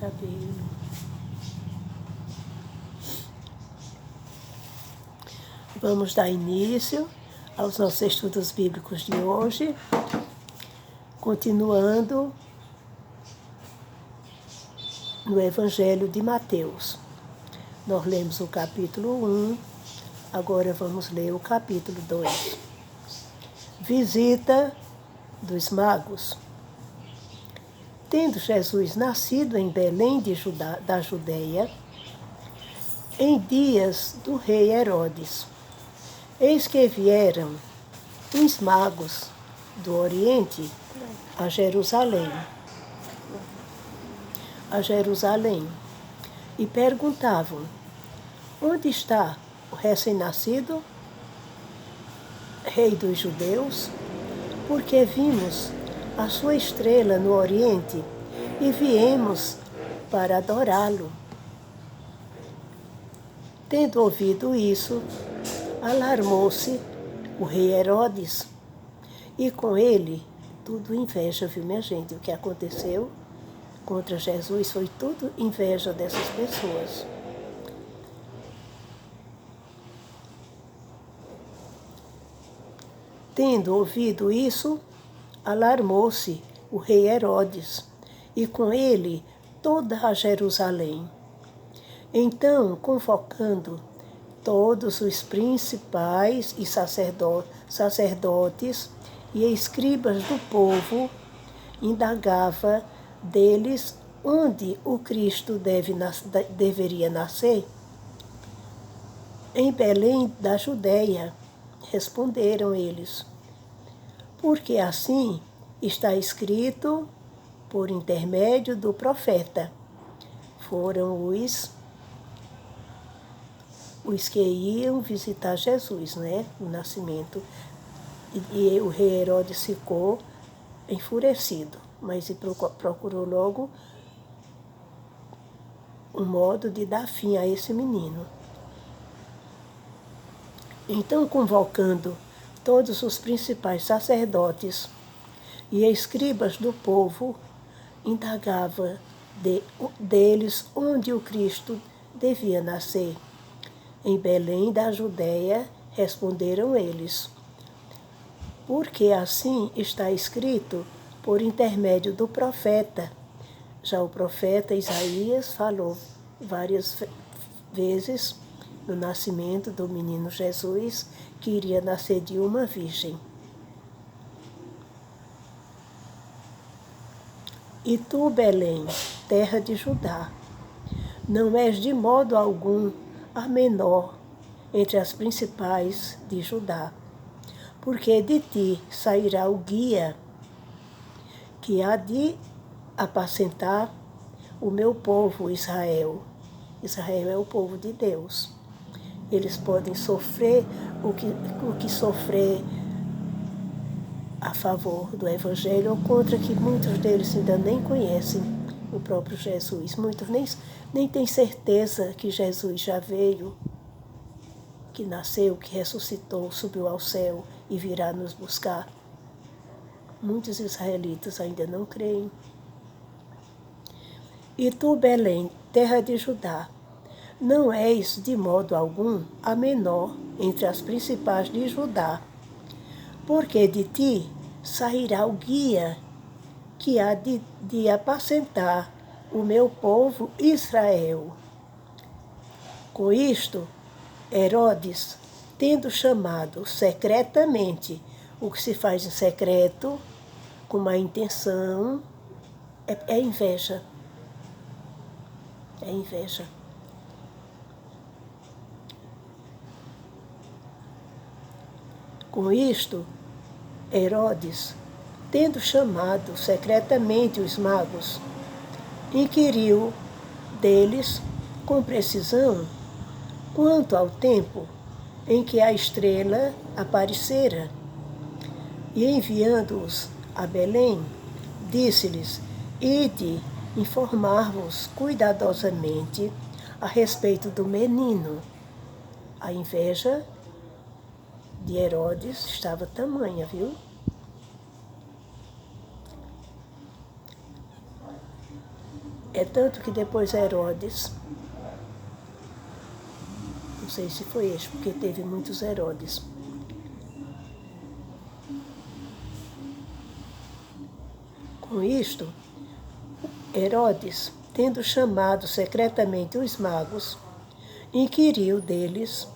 cabelo. Vamos dar início aos nossos estudos bíblicos de hoje, continuando no Evangelho de Mateus. Nós lemos o capítulo 1, agora vamos ler o capítulo 2. Visita dos magos. Tendo Jesus nascido em Belém da Judeia, em dias do rei Herodes, eis que vieram uns magos do Oriente a Jerusalém, e perguntavam: onde está o recém-nascido rei dos judeus? Porque vimos a sua estrela no Oriente e viemos para adorá-lo. Tendo ouvido isso, alarmou-se o rei Herodes, e com ele tudo inveja, viu, minha gente? O que aconteceu contra Jesus foi tudo inveja dessas pessoas. Tendo ouvido isso, alarmou-se o rei Herodes, e com ele toda a Jerusalém. Então, convocando todos os principais e sacerdotes e escribas do povo, indagava deles onde o Cristo deveria nascer. Em Belém da Judeia, responderam eles, porque assim está escrito por intermédio do profeta. Foram os que iam visitar Jesus, né? O nascimento. E o rei Herodes ficou enfurecido, mas ele procurou logo um modo de dar fim a esse menino. Então, convocando todos os principais sacerdotes e escribas do povo, indagava deles onde o Cristo devia nascer. Em Belém da Judeia, responderam eles, porque assim está escrito por intermédio do profeta. Já o profeta Isaías falou várias vezes no nascimento do menino Jesus, que iria nascer de uma virgem. E tu, Belém, terra de Judá, não és de modo algum a menor entre as principais de Judá, porque de ti sairá o guia que há de apacentar o meu povo Israel. Israel é o povo de Deus. Eles podem sofrer o que sofrer a favor do Evangelho ou contra, que muitos deles ainda nem conhecem o próprio Jesus. Muitos nem têm certeza que Jesus já veio, que nasceu, que ressuscitou, subiu ao céu e virá nos buscar. Muitos israelitas ainda não creem. E tu, Belém, terra de Judá, não és de modo algum a menor entre as principais de Judá, porque de ti sairá o guia que há de apacentar o meu povo Israel. Com isto, Herodes, tendo chamado secretamente, o que se faz em secreto, com má intenção, é inveja. É inveja. Com isto, Herodes, tendo chamado secretamente os magos, inquiriu deles com precisão quanto ao tempo em que a estrela aparecera. E enviando-os a Belém, disse-lhes: ide informar-vos cuidadosamente a respeito do menino. A inveja de Herodes estava tamanha, viu? É tanto que depois Herodes, não sei se foi este, porque teve muitos Herodes. Com isto, Herodes, tendo chamado secretamente os magos, inquiriu deles,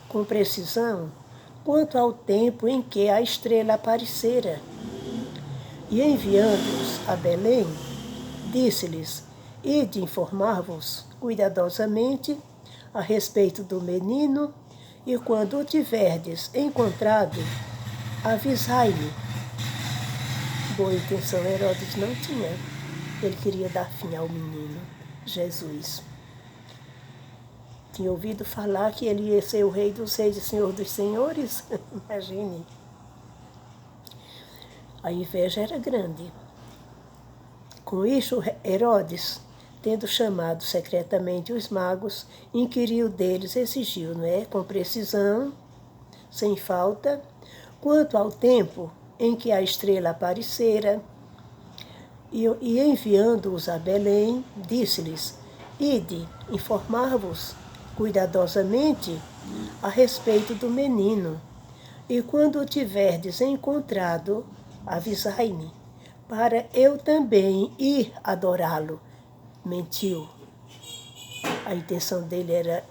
com precisão, quanto ao tempo em que a estrela aparecera. E enviando-os a Belém, disse-lhes: Ide informar-vos cuidadosamente a respeito do menino, e quando o tiverdes encontrado, avisai-me. Boa intenção Herodes não tinha. Ele queria dar fim ao menino, Jesus. Tinha ouvido falar que ele ia ser o rei dos reis e senhor dos senhores? Imagine. A inveja era grande. Com isso, Herodes, tendo chamado secretamente os magos, inquiriu deles, exigiu, com precisão, sem falta, quanto ao tempo em que a estrela aparecera, e enviando-os a Belém, disse-lhes: Ide informar-vos cuidadosamente a respeito do menino, e quando o tiverdes encontrado, avisai-me, para eu também ir adorá-lo. Mentiu. A intenção dele era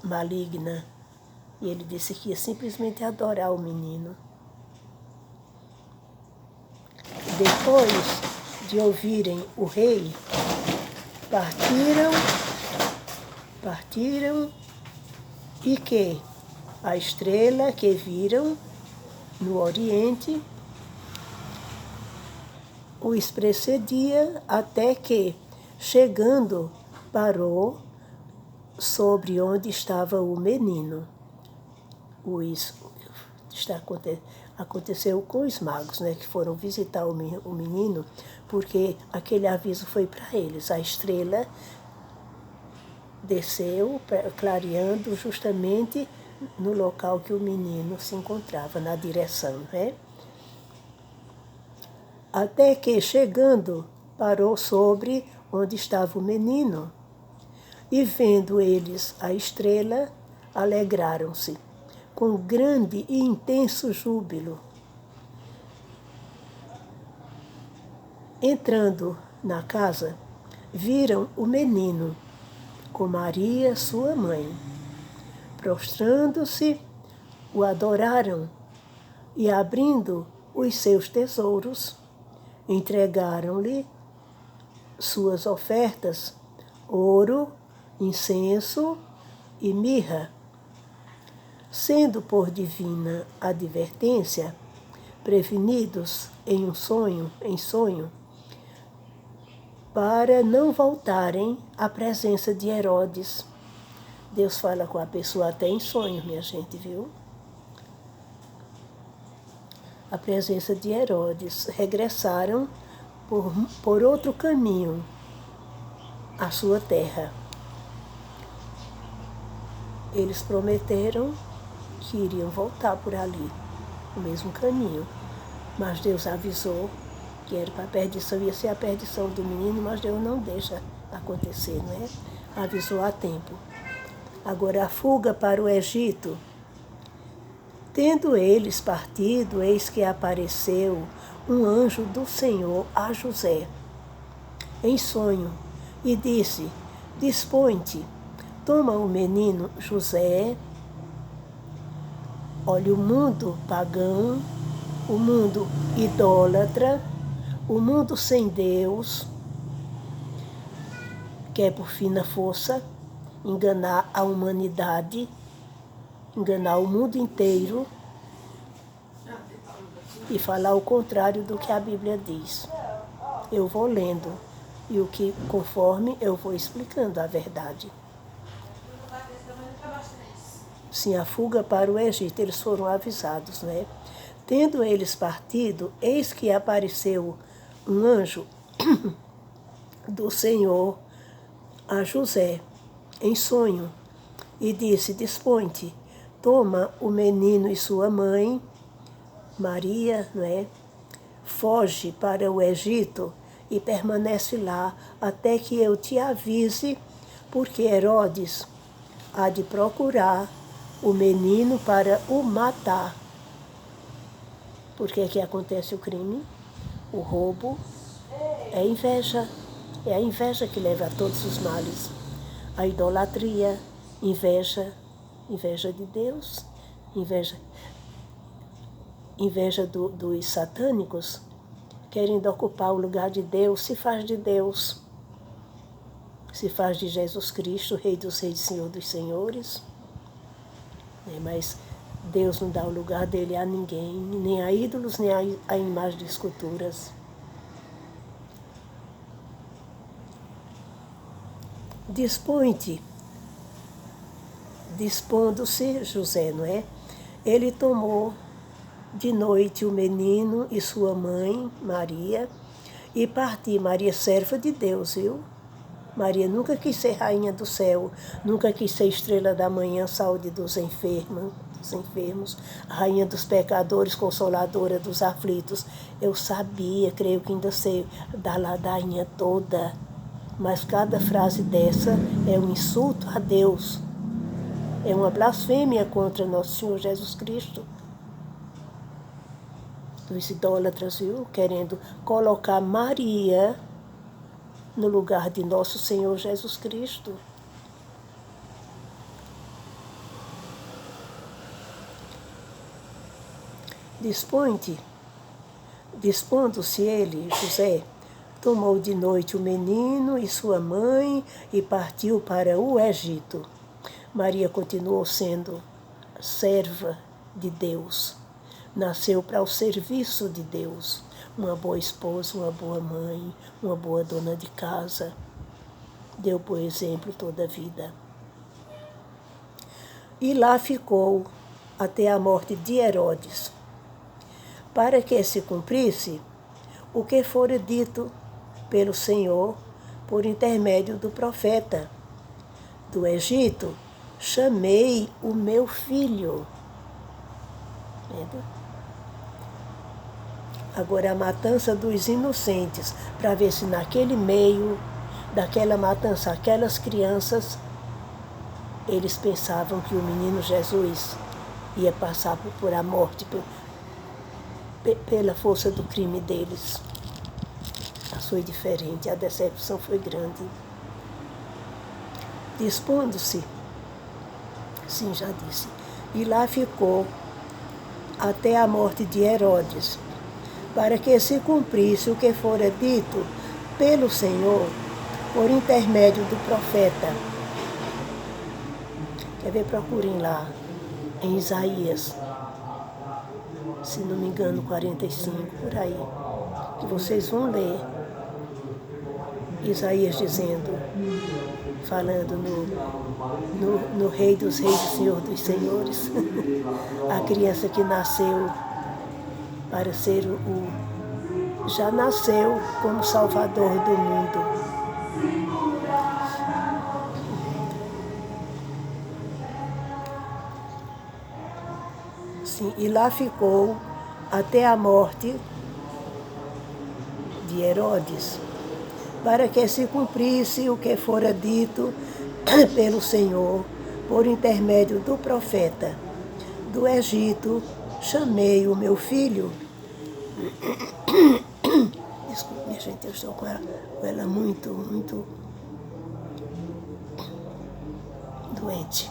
maligna, e ele disse que ia simplesmente adorar o menino. Depois de ouvirem o rei, partiram e que a estrela que viram no oriente os precedia, até que, chegando, parou sobre onde estava o menino. Aconteceu com os magos, que foram visitar o menino, porque aquele aviso foi para eles. A estrela desceu, clareando justamente no local que o menino se encontrava, na direção, Até que, chegando, parou sobre onde estava o menino, e vendo eles a estrela, alegraram-se com grande e intenso júbilo. Entrando na casa, viram o menino com Maria, sua mãe. Prostrando-se, o adoraram e, abrindo os seus tesouros, entregaram-lhe suas ofertas, ouro, incenso e mirra. Sendo por divina advertência, prevenidos em sonho, para não voltarem à presença de Herodes. Deus fala com a pessoa até em sonho, minha gente, viu? A presença de Herodes. Regressaram por outro caminho à sua terra. Eles prometeram que iriam voltar por ali, o mesmo caminho. Mas Deus avisou que era para a perdição, ia ser a perdição do menino, mas Deus não deixa acontecer, Avisou a tempo. Agora, a fuga para o Egito. Tendo eles partido, eis que apareceu um anjo do Senhor a José, em sonho, e disse: Dispõe-te, toma o menino José. Olha, o mundo pagão, o mundo idólatra, o mundo sem Deus, quer por fina força enganar a humanidade, enganar o mundo inteiro e falar o contrário do que a Bíblia diz. Eu vou lendo e o que conforme eu vou explicando a verdade. Sim, a fuga para o Egito, eles foram avisados, Tendo eles partido, eis que apareceu um anjo do Senhor a José, em sonho, e disse: Dispõe-te, toma o menino e sua mãe, Maria, foge para o Egito e permanece lá até que eu te avise, porque Herodes há de procurar o menino para o matar. Por que que acontece o crime? O roubo é inveja. É a inveja que leva a todos os males. A idolatria, inveja de Deus, inveja dos satânicos, querendo ocupar o lugar de Deus, se faz de Deus, se faz de Jesus Cristo, Rei dos Reis, Senhor dos Senhores. Mas Deus não dá o lugar dele a ninguém, nem a ídolos, nem a imagem de esculturas. Dispõe-te, dispondo-se José, não é? Ele tomou de noite o menino e sua mãe, Maria, e partiu. Maria, serva de Deus, viu? Maria nunca quis ser rainha do céu, nunca quis ser estrela da manhã, saúde dos enfermos, rainha dos pecadores, consoladora dos aflitos. Eu sabia, creio que ainda sei da ladainha toda, mas cada frase dessa é um insulto a Deus, é uma blasfêmia contra nosso Senhor Jesus Cristo. Dos idólatras, viu? Querendo colocar Maria no lugar de nosso Senhor Jesus Cristo. Dispõe-te, dispondo-se ele, José, tomou de noite o menino e sua mãe e partiu para o Egito. Maria continuou sendo serva de Deus. Nasceu para o serviço de Deus. Uma boa esposa, uma boa mãe, uma boa dona de casa. Deu bom exemplo toda a vida. E lá ficou até a morte de Herodes, para que se cumprisse o que fora dito pelo Senhor por intermédio do profeta. Do Egito chamei o meu filho. Agora a matança dos inocentes, para ver se naquele meio daquela matança, aquelas crianças, eles pensavam que o menino Jesus ia passar por a morte, pela força do crime deles. Mas foi diferente, a decepção foi grande. Dispondo-se, sim, já disse, e lá ficou até a morte de Herodes, para que se cumprisse o que fora dito pelo Senhor por intermédio do profeta. Quer ver? Procurem lá em Isaías, se não me engano, 45, por aí, que vocês vão ler Isaías dizendo, falando no Rei dos Reis e Senhor dos Senhores, a criança que nasceu para ser já nasceu como Salvador do mundo. Sim, e lá ficou até a morte de Herodes, para que se cumprisse o que fora dito pelo Senhor por intermédio do profeta. Do Egito chamei o meu filho. Desculpe, minha gente, eu estou com ela muito doente.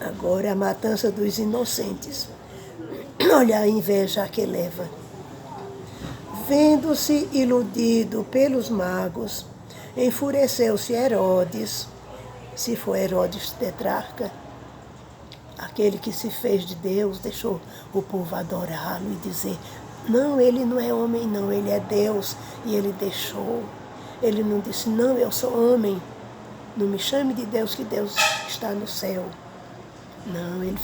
Agora a matança dos inocentes. Olha a inveja a que leva. Vendo-se iludido pelos magos, enfureceu-se Herodes, se for Herodes tetrarca, aquele que se fez de Deus, deixou o povo adorá-lo e dizer, não, ele não é homem não, ele é Deus, e ele deixou. Ele não disse, não, eu sou homem, não me chame de Deus, que Deus está no céu. Não, ele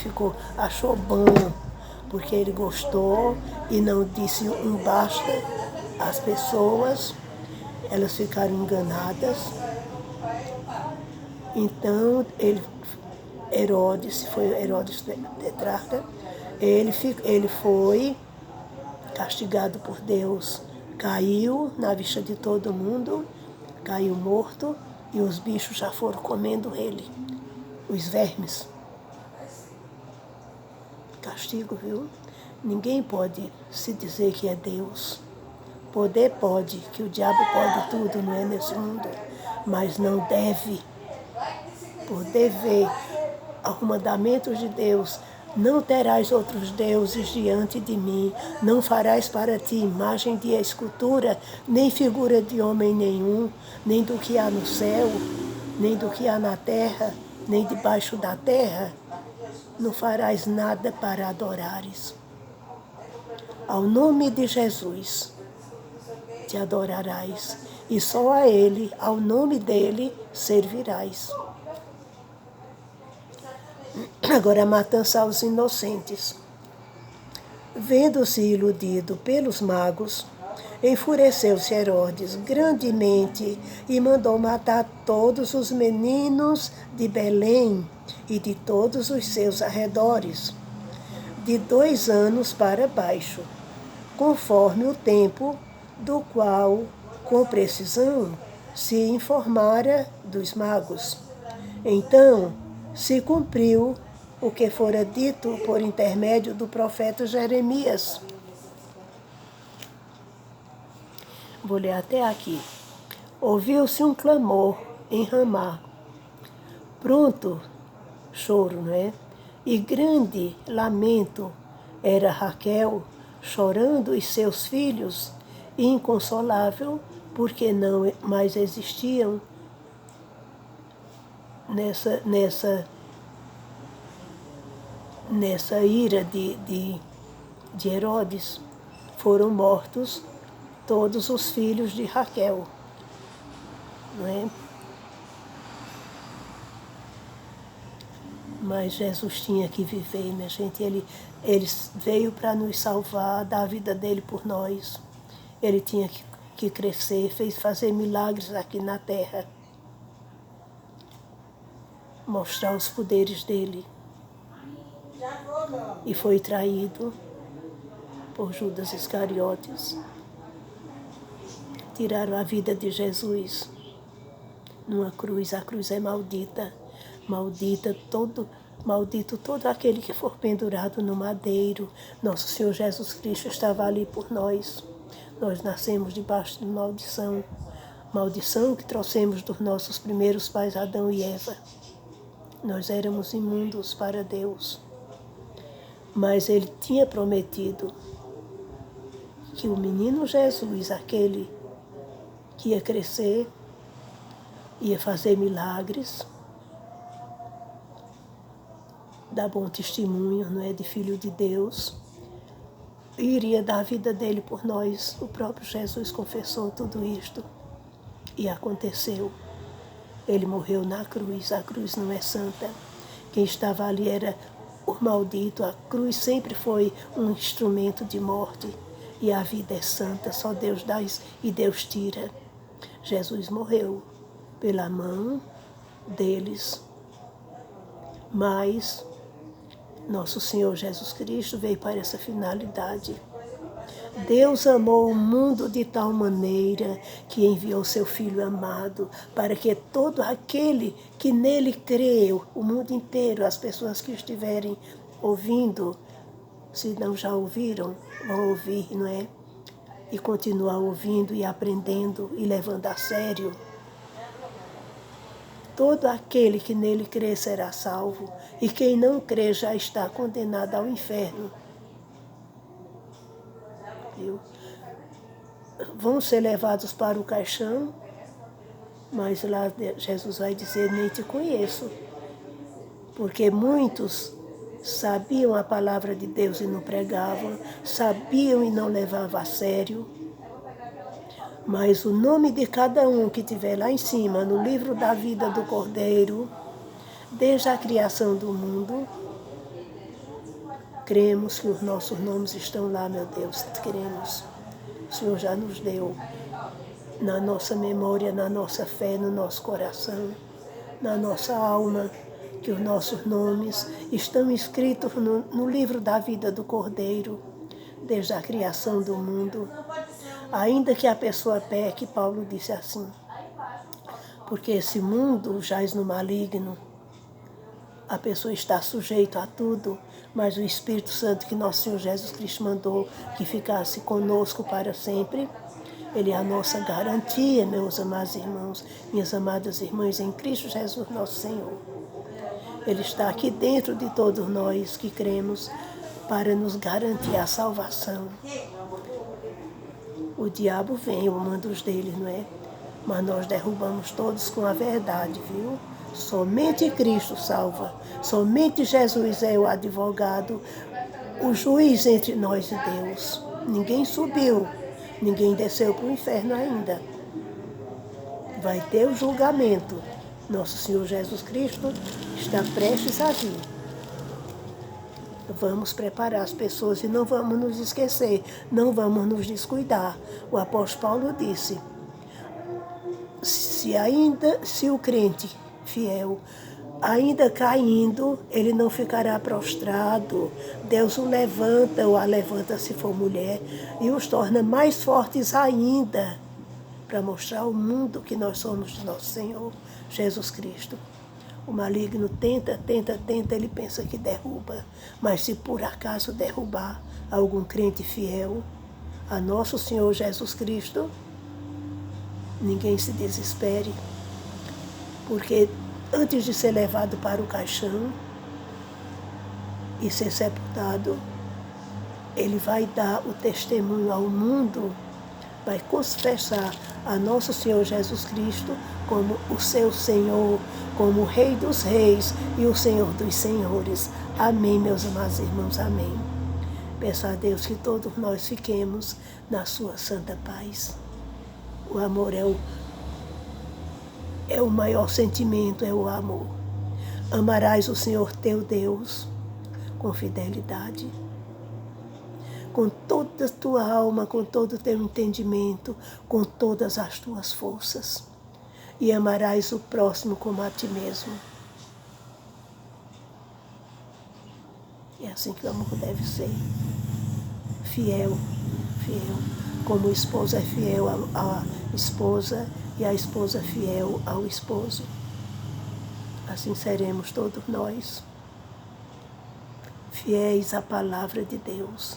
achou bom, porque ele gostou e não disse um basta. As pessoas, elas ficaram enganadas. Então, Herodes, foi Herodes tetrarca, Ele foi castigado por Deus, caiu na vista de todo mundo, caiu morto e os bichos já foram comendo ele, os vermes. Castigo, viu? Ninguém pode se dizer que é Deus. Poder pode, que o diabo pode tudo, não é, nesse mundo, mas não deve. Por dever, aos mandamentos de Deus, não terás outros deuses diante de mim, não farás para ti imagem de escultura, nem figura de homem nenhum, nem do que há no céu, nem do que há na terra, nem debaixo da terra. Não farás nada para adorares. Ao nome de Jesus te adorarás, e só a Ele, ao nome dEle, servirás. Agora a matança aos inocentes. Vendo-se iludido pelos magos, enfureceu-se Herodes grandemente e mandou matar todos os meninos de Belém e de todos os seus arredores, de 2 anos para baixo, conforme o tempo do qual, com precisão, se informara dos magos. Então se cumpriu o que fora dito por intermédio do profeta Jeremias. Vou ler até aqui. Ouviu-se um clamor em Ramá. Pronto, choro, não é? E grande lamento era Raquel, chorando os seus filhos, inconsolável, porque não mais existiam nessa ira de Herodes. Foram mortos todos os filhos de Raquel, não é? Mas Jesus tinha que viver, minha gente. Ele veio para nos salvar, dar a vida dele por nós. Ele tinha que crescer, fazer milagres aqui na terra, mostrar os poderes dele. E foi traído por Judas Iscariotes. Tiraram a vida de Jesus numa cruz. A cruz é maldita. Maldito todo aquele que for pendurado no madeiro. Nosso Senhor Jesus Cristo estava ali por nós. Nós nascemos debaixo de maldição. Maldição que trouxemos dos nossos primeiros pais, Adão e Eva. Nós éramos imundos para Deus. Mas Ele tinha prometido que o menino Jesus, aquele que ia crescer, ia fazer milagres, dar bom testemunho, não é, de Filho de Deus, e iria dar a vida dele por nós. O próprio Jesus confessou tudo isto e aconteceu. Ele morreu na cruz. A cruz não é santa. Quem estava ali era o maldito. A cruz sempre foi um instrumento de morte. E a vida é santa, só Deus dá e Deus tira. Jesus morreu pela mão deles, mas nosso Senhor Jesus Cristo veio para essa finalidade. Deus amou o mundo de tal maneira que enviou seu Filho amado, para que todo aquele que nele creu, o mundo inteiro, as pessoas que estiverem ouvindo, se não já ouviram, vão ouvir, não é? E continuar ouvindo e aprendendo e levando a sério. Todo aquele que nele crê será salvo, e quem não crê já está condenado ao inferno. Viu? Vão ser levados para o caixão, mas lá Jesus vai dizer: nem te conheço. Porque muitos sabiam a palavra de Deus e não pregavam, sabiam e não levavam a sério. Mas o nome de cada um que estiver lá em cima, no livro da vida do Cordeiro, desde a criação do mundo, cremos que os nossos nomes estão lá, meu Deus, cremos. O Senhor já nos deu na nossa memória, na nossa fé, no nosso coração, na nossa alma. que os nossos nomes estão escritos no livro da vida do Cordeiro, desde a criação do mundo. Ainda que a pessoa peque, Paulo disse assim, porque esse mundo jaz no maligno, a pessoa está sujeita a tudo, mas o Espírito Santo que nosso Senhor Jesus Cristo mandou que ficasse conosco para sempre, Ele é a nossa garantia, meus amados irmãos, minhas amadas irmãs, em Cristo Jesus nosso Senhor. Ele está aqui dentro de todos nós que cremos para nos garantir a salvação. O diabo vem, o mandos dele, não é? Mas nós derrubamos todos com a verdade, viu? Somente Cristo salva. Somente Jesus é o advogado, o juiz entre nós e Deus. Ninguém subiu, ninguém desceu para o inferno ainda. Vai ter o julgamento. Nosso Senhor Jesus Cristo está prestes a vir. Vamos preparar as pessoas e não vamos nos esquecer, não vamos nos descuidar. O apóstolo Paulo disse, se o crente fiel, ainda caindo, ele não ficará prostrado. Deus o levanta ou a levanta se for mulher e os torna mais fortes ainda para mostrar ao mundo que nós somos de nosso Senhor Jesus Cristo. O maligno tenta, ele pensa que derruba, mas se por acaso derrubar algum crente fiel a nosso Senhor Jesus Cristo, ninguém se desespere, porque antes de ser levado para o caixão e ser sepultado, ele vai dar o testemunho ao mundo, vai confessar a nosso Senhor Jesus Cristo como o seu Senhor, como o Rei dos Reis e o Senhor dos Senhores. Amém, meus amados irmãos, amém. Peço a Deus que todos nós fiquemos na sua santa paz. O amor é o maior sentimento, é o amor. Amarás o Senhor teu Deus com fidelidade, com toda a tua alma, com todo o teu entendimento, com todas as tuas forças. E amarás o próximo como a ti mesmo. É assim que o amor deve ser. Fiel, fiel. Como o esposo é fiel à esposa e a esposa fiel ao esposo. Assim seremos todos nós. Fiéis à palavra de Deus.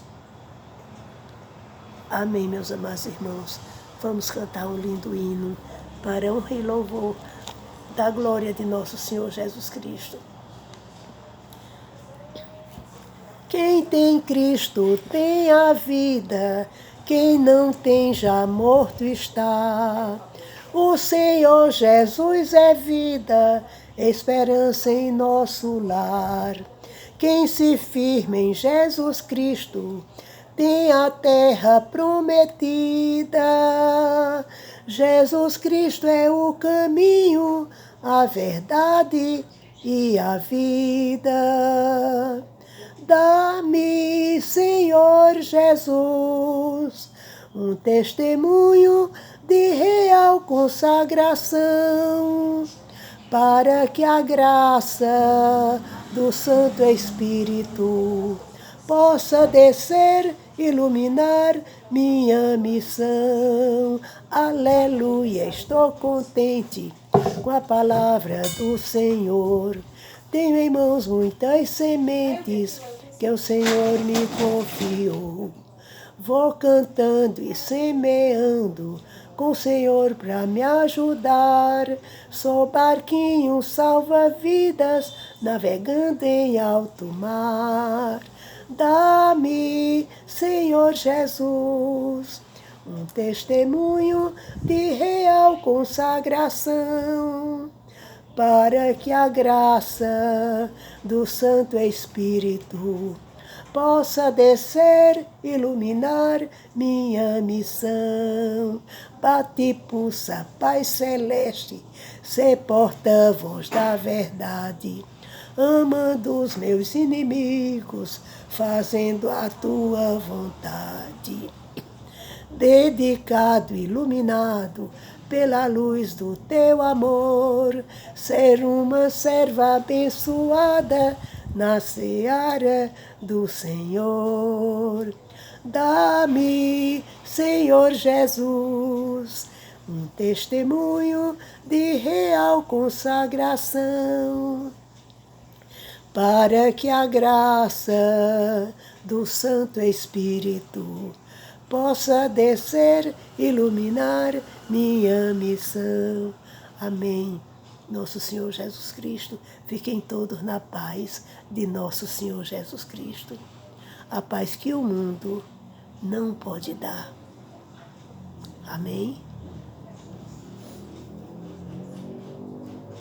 Amém, meus amados irmãos. Vamos cantar um lindo hino para honra e louvor da glória de nosso Senhor Jesus Cristo. Quem tem Cristo tem a vida, quem não tem já morto está. O Senhor Jesus é vida, esperança em nosso lar. Quem se firma em Jesus Cristo tem a terra prometida. Jesus Cristo é o caminho, a verdade e a vida. Dá-me, Senhor Jesus, um testemunho de real consagração, para que a graça do Santo Espírito possa descer, iluminar minha missão. Aleluia, estou contente com a palavra do Senhor. Tenho em mãos muitas sementes que o Senhor me confiou. Vou cantando e semeando com o Senhor para me ajudar. Sou barquinho salva-vidas, navegando em alto mar. Dá-me, Senhor Jesus, um testemunho de real consagração, para que a graça do Santo Espírito possa descer, iluminar minha missão. Bate, pulsa, Pai Celeste, ser porta-voz da verdade, amando os meus inimigos, fazendo a tua vontade. Dedicado, iluminado pela luz do teu amor, ser uma serva abençoada na seara do Senhor. Dá-me, Senhor Jesus, um testemunho de real consagração, para que a graça do Santo Espírito possa descer, iluminar minha missão. Amém. Nosso Senhor Jesus Cristo, fiquem todos na paz de nosso Senhor Jesus Cristo. A paz que o mundo não pode dar. Amém?